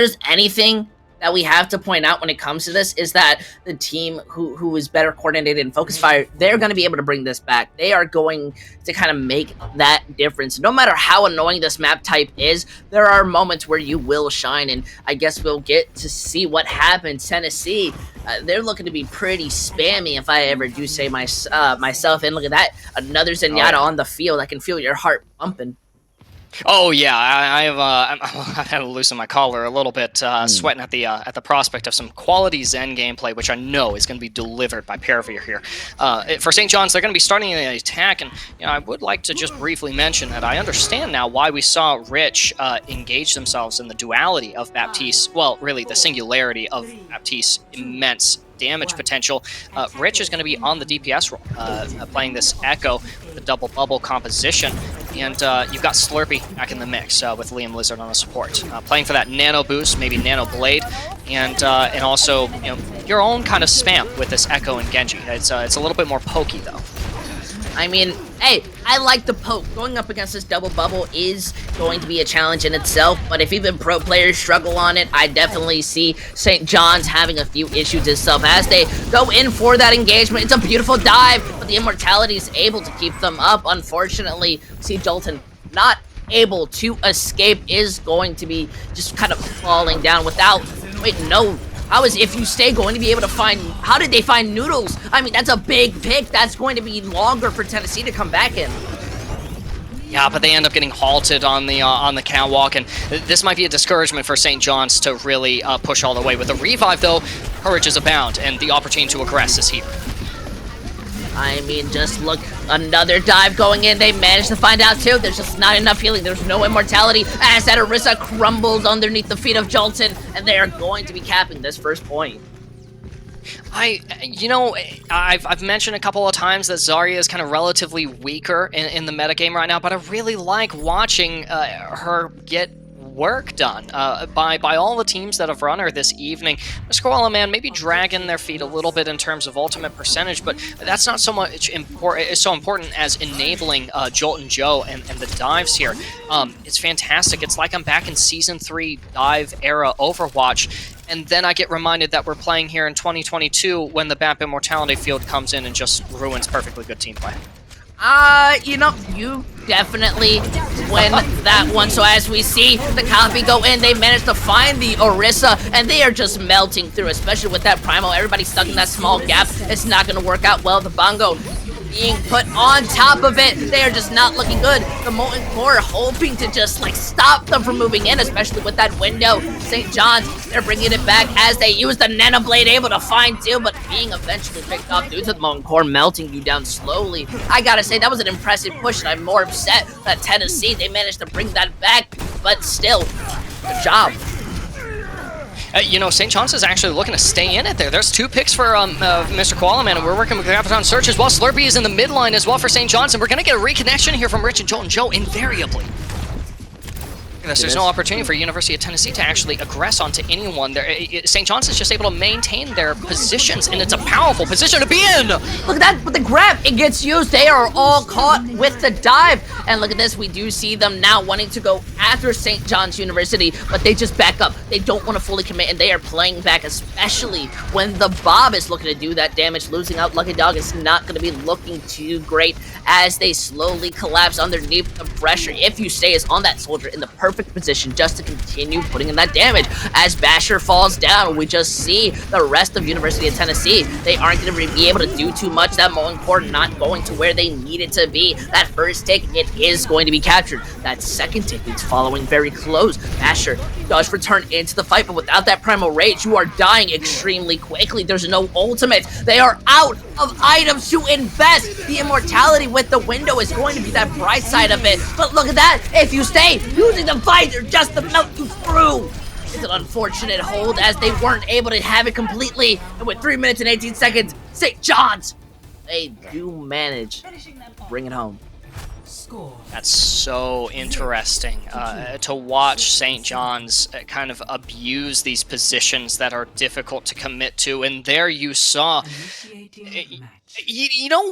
there's anything that we have to point out when it comes to this is that the team who is better coordinated in focus fire, they're going to be able to bring this back. They are going to kind of make that difference. No matter how annoying this map type is, there are moments where you will shine, and I guess we'll get to see what happens. Tennessee, they're looking to be pretty spammy, if I ever do say myself. And look at that, another Zenyatta on the field. I can feel your heart pumping. Oh yeah, I've had to loosen my collar a little bit, sweating at the prospect of some quality Zen gameplay, which I know is going to be delivered by Paravir here. For St. John's, they're going to be starting the attack, and I would like to just briefly mention that I understand now why we saw Rich engage themselves in the duality of Baptiste. Well, really, the singularity of Baptiste's immense damage potential. Rich is going to be on the DPS role, playing this Echo with the double bubble composition, and you've got Slurpee back in the mix with Liam Lizard on the support, playing for that nano boost, maybe nano blade, and also your own kind of spam with this Echo and Genji. It's a little bit more pokey though. I mean, hey, I like the poke. Going up against this double bubble is going to be a challenge in itself, but if even pro players struggle on it, I definitely see St. John's having a few issues itself as they go in for that engagement. It's a beautiful dive, but the immortality is able to keep them up. Unfortunately, see Jolton not able to escape, is going to be just kind of falling down without... Wait, no. How is If You Stay going to be able to find... How did they find Noodles? I mean, that's a big pick. That's going to be longer for Tennessee to come back in. Yeah, but they end up getting halted on the catwalk, and this might be a discouragement for St. John's to really push all the way. With the revive, though, courage is abound, and the opportunity to aggress is here. I mean, just look, another dive going in. They managed to find out too. There's just not enough healing. There's no immortality as that Orisa crumbles underneath the feet of Jolton, and they are going to be capping this first point. I've mentioned a couple of times that Zarya is kind of relatively weaker in the metagame right now, but I really like watching her get work done by all the teams that have run her this evening. Mr. Koala Man maybe dragging their feet a little bit in terms of ultimate percentage, but that's not so much important. It's so important as enabling Jolt and Joe and the dives here. It's fantastic. It's like I'm back in Season 3 dive era Overwatch, and then I get reminded that we're playing here in 2022 when the BAP Immortality field comes in and just ruins perfectly good team play. You definitely win that one. So as we see the copy go in, they managed to find the Orisa, and they are just melting through, especially with that Primal. Everybody stuck in that small gap. It's not going to work out well. The Bongo being put on top of it. They are just not looking good. The Molten Core hoping to just stop them from moving in, especially with that window. St. John's, they're bringing it back as they use the Nano Blade, able to find two, but being eventually picked off due to the Molten Core melting you down slowly. I gotta say, that was an impressive push, and I'm more upset that Tennessee, they managed to bring that back, but still, good job. St. John's is actually looking to stay in it there. There's 2 picks for Mr. Koala Man, and we're working with Graviton Search as well. Slurpee is in the midline as well for St. John's, and we're going to get a reconnection here from Rich and Jolt and Joe, invariably. There's no opportunity for University of Tennessee to actually aggress onto anyone. St. John's is just able to maintain their positions, and it's a powerful position to be in! Look at that, but the grab, it gets used. They are all caught with the dive. And look at this, we do see them now wanting to go after St. John's University, but they just back up. They don't want to fully commit, and they are playing back, especially when the Bob is looking to do that damage. Losing out Lucky Dog is not going to be looking too great as they slowly collapse underneath the pressure. If You Stay is on that soldier in the perfect position just to continue putting in that damage. As Basher falls down, we just see the rest of University of Tennessee. They aren't going to be able to do too much. That Molten Core not going to where they need it to be. That first tick, it is going to be captured. That second tick is following very close. Basher does return into the fight, but without that Primal Rage, you are dying extremely quickly. There's no ultimate. They are out of items to invest. The immortality with the window is going to be that bright side of it. But look at that. If You Stay, using the visor just to melt you through. It's an unfortunate hold as they weren't able to have it completely. And with 3 minutes and 18 seconds, St. John's, they do manage to bring it home. That's so interesting to watch St. John's kind of abuse these positions that are difficult to commit to. And there you saw,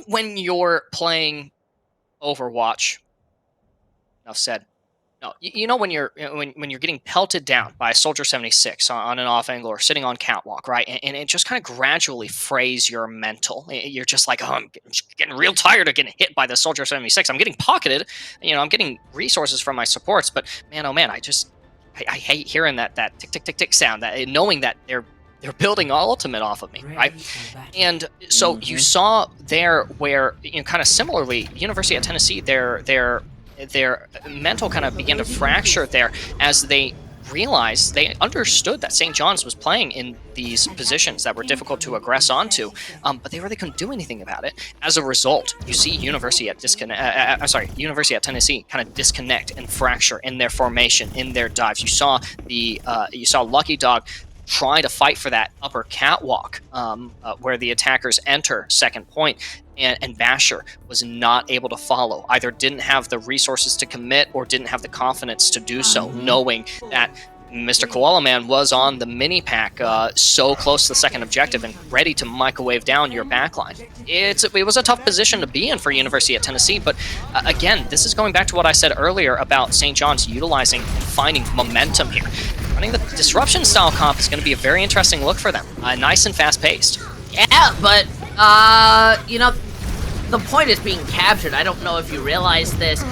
when you're playing Overwatch, enough said, No, you know when when you're getting pelted down by a Soldier 76 on an off angle or sitting on catwalk, right? And it just kind of gradually frays your mental. You're just like, oh, just getting real tired of getting hit by the Soldier 76. I'm getting pocketed, I'm getting resources from my supports, but man, oh man, I hate hearing that tick tick tick tick sound. That knowing that they're building ultimate off of me, right? And so you saw there where kind of similarly, University of Tennessee, their mental kind of began to fracture there as they realized, they understood that St. John's was playing in these positions that were difficult to aggress onto, but they really couldn't do anything about it. As a result, you see University at Tennessee kind of disconnect and fracture in their formation, in their dives. You saw Lucky Dog try to fight for that upper catwalk where the attackers enter second point, and Basher was not able to follow. Either didn't have the resources to commit or didn't have the confidence to do so, knowing that Mr. Koala Man was on the mini pack so close to the second objective and ready to microwave down your backline. It was a tough position to be in for University of Tennessee, but again, this is going back to what I said earlier about St. John's utilizing and finding momentum here. Running the disruption style comp is going to be a very interesting look for them. Nice and fast paced. Yeah, but the point is being captured. I don't know if you realize this.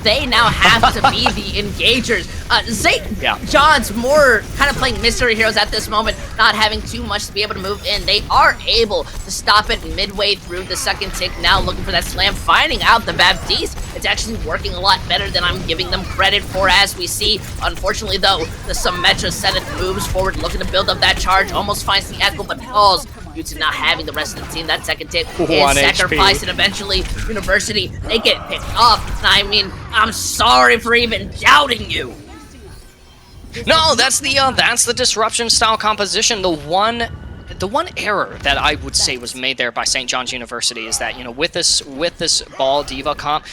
They now have to be the engagers. St. John's more kind of playing mystery heroes at this moment, not having too much to be able to move in. They are able to stop it midway through the second tick, now looking for that slam, finding out the Baptiste. It's actually working a lot better than I'm giving them credit for, as we see. Unfortunately, though, the Symmetra Zenith moves forward, looking to build up that charge, almost finds the echo, but falls due to not having the rest of the team. That second tick is sacrificed, and eventually University, they get picked up. I mean, I'm sorry for even doubting you. No, that's the disruption style composition. The one error that I would say was made there by St. John's University is that, with this ball diva comp,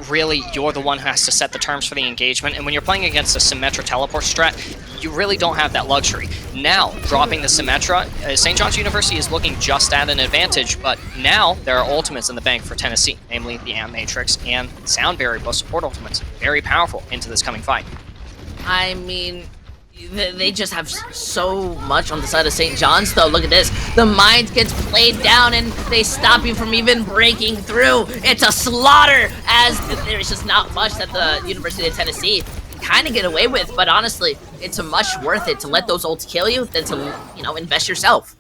really you're the one who has to set the terms for the engagement, and when you're playing against a Symmetra teleport strat, you really don't have that luxury. Now, dropping the Symmetra, St. John's University is looking just at an advantage, but now there are ultimates in the bank for Tennessee, namely the Amp Matrix and Sound Barrier, both support ultimates. Very powerful into this coming fight. I mean, they just have so much on the side of St. John's, though. Look at this. The mind gets played down, and they stop you from even breaking through. It's a slaughter, as there's just not much that the University of Tennessee can kind of get away with. But honestly, it's much worth it to let those ults kill you than to, invest yourself.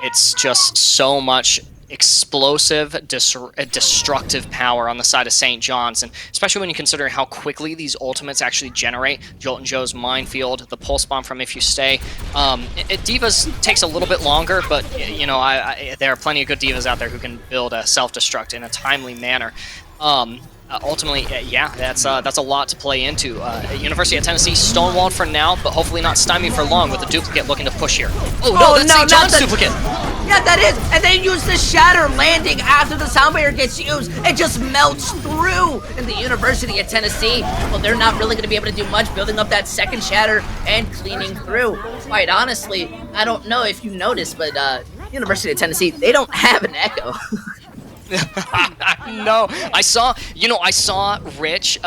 It's just so much explosive, destructive power on the side of St. John's, and especially when you consider how quickly these ultimates actually generate. Jolt and Joe's Minefield, the Pulse Bomb from If You Stay. Divas takes a little bit longer, but there are plenty of good divas out there who can build a self-destruct in a timely manner. Ultimately, that's a lot to play into. University of Tennessee stonewalled for now, but hopefully not stymied for long with the duplicate looking to push here. Oh no, that's St. John's duplicate! Yeah, that is, and they use the Shatter landing after the sound barrier gets used. It just melts through in the University of Tennessee. Well, they're not really going to be able to do much, building up that second Shatter and cleaning through. Quite honestly, I don't know if you noticed, but University of Tennessee, they don't have an echo. No, I saw Rich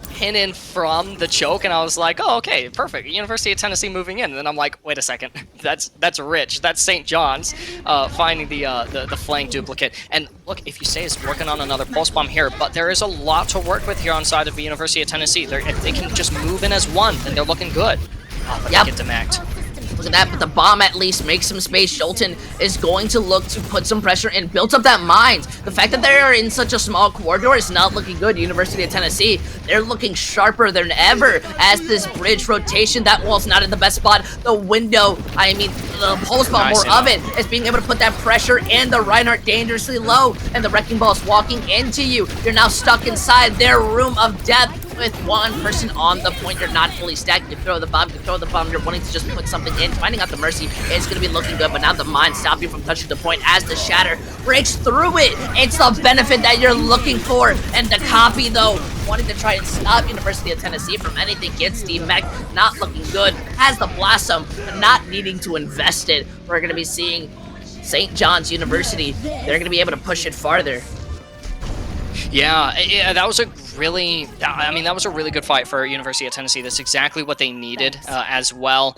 pin in from the choke, and I was like, oh, okay, perfect. University of Tennessee moving in, and then I'm like, wait a second, that's Rich, that's St. John's finding the flank duplicate. And look, If You Say is working on another pulse bomb here, but there is a lot to work with here on side of the University of Tennessee. If they can just move in as one, then they're looking good. Oh, but they get demacked. Look at that, but the bomb at least makes some space. Jolton is going to look to put some pressure and build up that mind. The fact that they are in such a small corridor is not looking good. University of Tennessee, they're looking sharper than ever as this bridge rotation, that wall's not in the best spot. The window, the pulse bomb, more of it, is being able to put that pressure in. The Reinhardt dangerously low, and the Wrecking Ball is walking into you. You're now stuck inside their room of death. With one person on the point, you're not fully stacked. You throw the bomb, you're wanting to just put something in. Finding out the Mercy is going to be looking good, but now the mind stops you from touching the point as the Shatter breaks through it. It's the benefit that you're looking for, and the copy, though, wanting to try and stop University of Tennessee from anything, gets Steve Mack not looking good, has the Blossom, but not needing to invest it. We're going to be seeing St. John's University, they're going to be able to push it farther. Yeah, that was a really, I mean, that was a really good fight for University of Tennessee. That's exactly what they needed as well.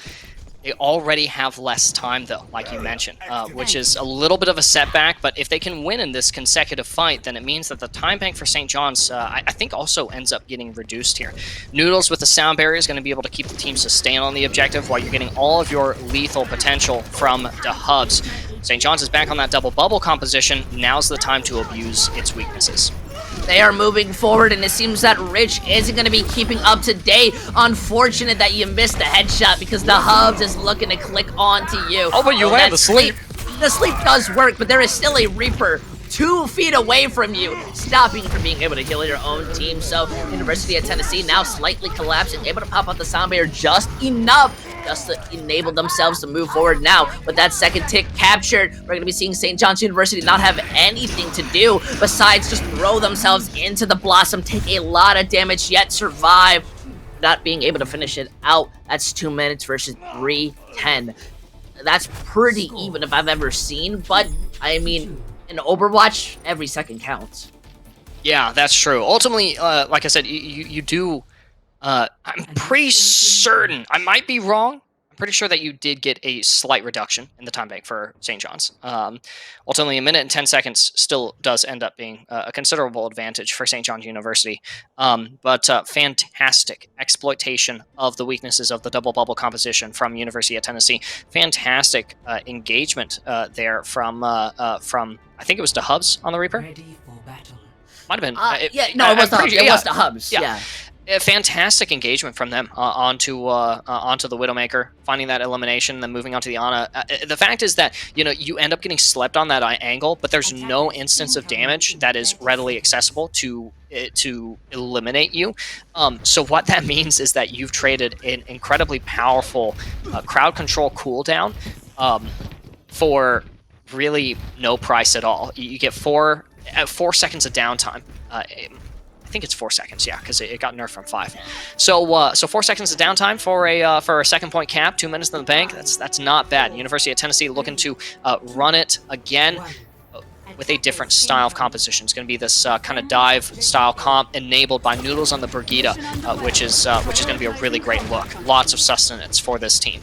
They already have less time, though, like you mentioned, which is a little bit of a setback. But if they can win in this consecutive fight, then it means that the time bank for St. John's, I think, also ends up getting reduced here. Noodles with the sound barrier is going to be able to keep the team sustained on the objective while you're getting all of your lethal potential from the hubs. St. John's is back on that double bubble composition. Now's the time to abuse its weaknesses. They are moving forward, and it seems that Rich isn't going to be keeping up to date. Unfortunate that you missed the headshot because the hubs is looking to click onto you. Oh, but you land the sleep. The sleep does work, but there is still a Reaper 2 feet away from you, stopping you from being able to kill your own team. So University of Tennessee now slightly collapsing, able to pop out the sound barrier just enough just to enable themselves to move forward. Now, with that second tick captured, we're going to be seeing St. John's University not have anything to do besides just throw themselves into the Blossom, take a lot of damage, yet survive, not being able to finish it out. That's 2 minutes versus 3:10. That's pretty even if I've ever seen, but I mean, in Overwatch, every second counts. Yeah, that's true. Ultimately, like I said, you do. I'm pretty certain. I might be wrong. I'm pretty sure that you did get a slight reduction in the time bank for St. John's. Ultimately, 1 minute and 10 seconds still does end up being a considerable advantage for St. John's University. But fantastic exploitation of the weaknesses of the double bubble composition from University of Tennessee. Fantastic engagement there from I think it was the hubs on the Reaper. Might have been. It was the hubs. It was the hubs. Yeah. A fantastic engagement from them onto the Widowmaker, finding that elimination, then moving on to the Ana. The fact is that you end up getting slept on that angle, but there's no instance of damage that is readily accessible to eliminate you. So what that means is that you've traded an incredibly powerful crowd control cooldown for really no price at all. You get 4 seconds of downtime. I think it's 4 seconds, yeah, because it got nerfed from 5. So 4 seconds of downtime for a second point cap, 2 minutes in the bank. That's not bad. University of Tennessee looking to run it again with a different style of composition. It's going to be this kind of dive style comp enabled by Noodles on the Brigida, which is going to be a really great look. Lots of sustenance for this team.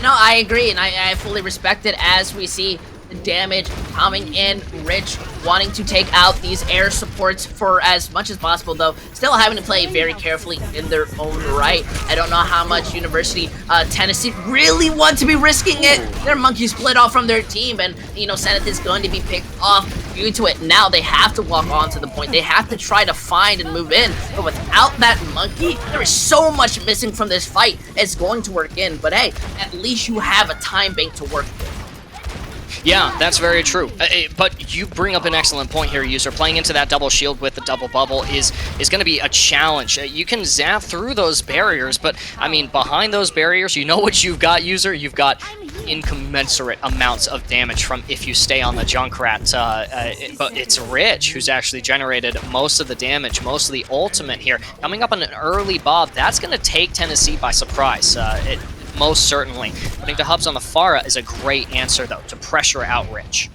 No, I agree, and I fully respect it as we see the damage coming in. Rich wanting to take out these air supports for as much as possible, though still having to play very carefully in their own right. I don't know how much University Tennessee really want to be risking it. Their monkey split off from their team, and Zenith is going to be picked off due to it. Now they have to walk on to the point. They have to try to find and move in, but without that monkey, there is so much missing from this fight. It's going to work in, but hey, at least you have a time bank to work with. Yeah, that's very true. But you bring up an excellent point here, User. Playing into that double shield with the double bubble is going to be a challenge. You can zap through those barriers, but, I mean, behind those barriers, you know what you've got, User? You've got incommensurate amounts of damage from if you stay on the Junkrat. But it's Rich who's actually generated most of the damage, most of the ultimate here. Coming up on an early Bob, that's going to take Tennessee by surprise. Most certainly. Putting the hubs on the Pharah is a great answer, though, to pressure out Rich.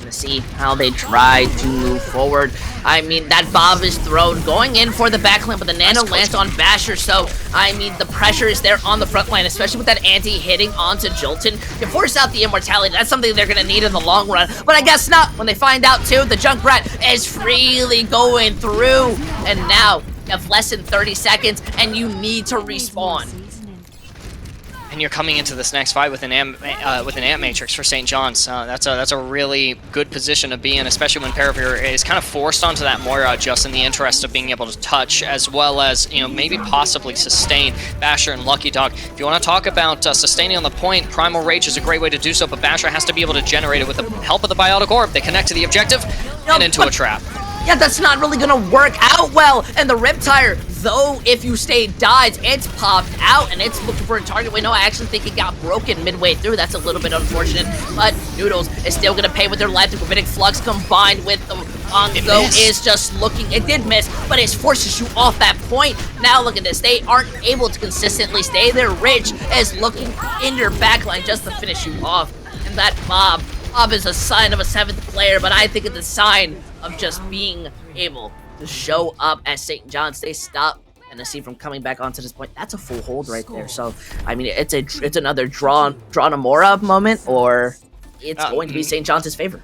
To see how they try to move forward. I mean, that Bob is thrown, going in for the backline, but the Nano lands on Basher, so, I mean, the pressure is there on the front line, especially with that anti hitting onto Jolton. You force out the immortality, that's something they're going to need in the long run, but I guess not when they find out, too, the Junkrat is freely going through, and now you have less than 30 seconds, and you need to respawn. And you're coming into this next fight with an amp matrix for St. John's. That's a really good position to be in, especially when Paravir is kind of forced onto that Moira just in the interest of being able to touch, as well as maybe possibly sustain Basher and Lucky Dog. If you want to talk about sustaining on the point, Primal Rage is a great way to do so, but Basher has to be able to generate it with the help of the Biotic Orb. They connect to the objective and into a trap. Yeah, that's not really gonna work out well. And the Riptire, though, if you stay dies, it's popped out and it's looking for a target. Wait, no, I actually think it got broken midway through. That's a little bit unfortunate. But Noodles is still gonna pay with their life. The Gravitic Flux combined with the Ongo is just looking. It did miss, but it forces you off that point. Now look at this. They aren't able to consistently stay there. Rich is looking in your backline just to finish you off. And that Bob bob is a sign of a 7th player, but I think it's a sign of just being able to show up at St. John's. They stop Tennessee from coming back onto this point. That's a full hold right there. So, I mean, it's another draw Namora moment, or it's going to be St. John's' favor.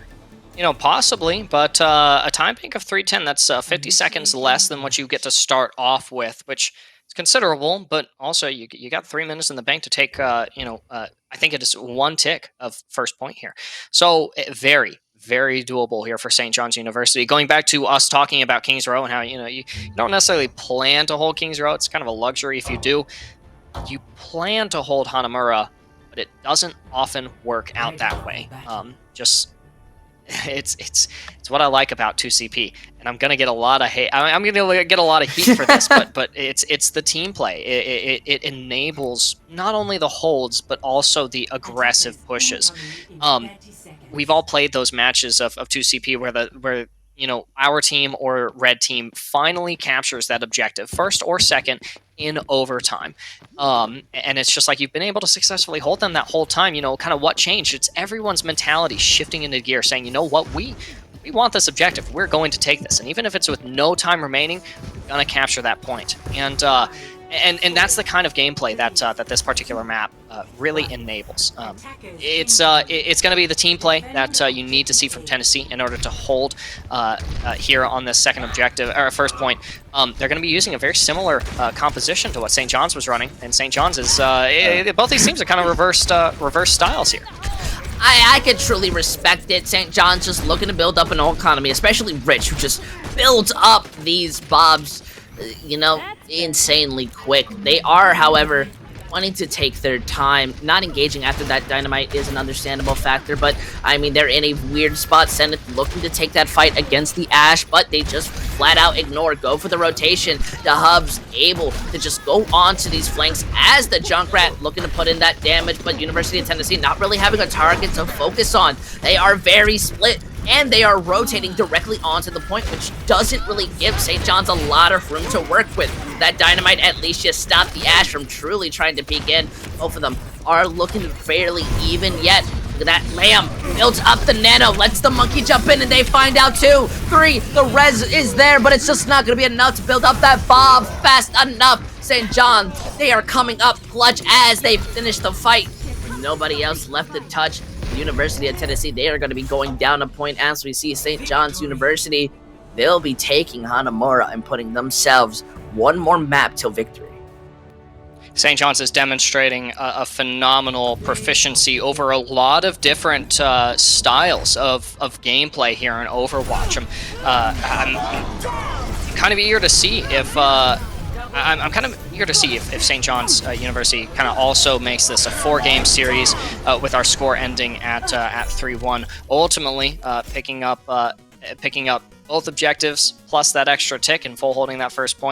You know, possibly, but a time bank of 310, that's 50 seconds less than what you get to start off with, which is considerable, but also you got 3 minutes in the bank to take, I think it is 1 tick of first point here. So very, very doable here for St. John's University. Going back to us talking about Kings Row and how, you don't necessarily plan to hold Kings Row. It's kind of a luxury if you do. You plan to hold Hanamura, but it doesn't often work out that way. It's what I like about 2CP, and I'm gonna get a lot of hate. I'm gonna get a lot of heat for this, but it's the team play. It enables not only the holds but also the aggressive pushes. We've all played those matches of 2CP where our team or red team finally captures that objective, first or second, in overtime. And it's just like you've been able to successfully hold them that whole time. Kind of what changed? It's everyone's mentality shifting into gear, saying, you know what, we want this objective. We're going to take this. And even if it's with no time remaining, we're going to capture that point. And that's the kind of gameplay that this particular map really enables. It's going to be the team play that you need to see from Tennessee in order to hold here on this second objective or first point. They're going to be using a very similar composition to what St. John's was running, and St. John's is both these teams are kind of reverse styles here. I could truly respect it. St. John's just looking to build up an old economy, especially Rich, who just builds up these bobs, insanely quick. They are, however, wanting to take their time. Not engaging after that dynamite is an understandable factor, but I mean, they're in a weird spot. Zenith looking to take that fight against the Ash, but they just flat out ignore, go for the rotation. The Hub's able to just go on to these flanks as the Junkrat looking to put in that damage, but University of Tennessee not really having a target to focus on. They are very split, and they are rotating directly onto the point, which doesn't really give St. John's a lot of room to work with. That dynamite at least just stopped the Ash from truly trying to peek in. Both of them are looking fairly even yet. Look at that. Lamb builds up the nano, lets the monkey jump in, and they find out 2, 3. The res is there, but it's just not going to be enough to build up that bob fast enough. St. John's, they are coming up clutch as they finish the fight. Nobody else left to touch. University of Tennessee, they are going to be going down a point as we see St. John's University. They'll be taking Hanamura and putting themselves one more map till victory. St. John's is demonstrating a phenomenal proficiency over a lot of different styles of gameplay here in Overwatch. I'm kind of eager to see if I'm kind of eager to see if St. John's University kind of also makes this a 4-game series with our score ending at 3-1. Ultimately, picking up both objectives plus that extra tick and full holding that first point.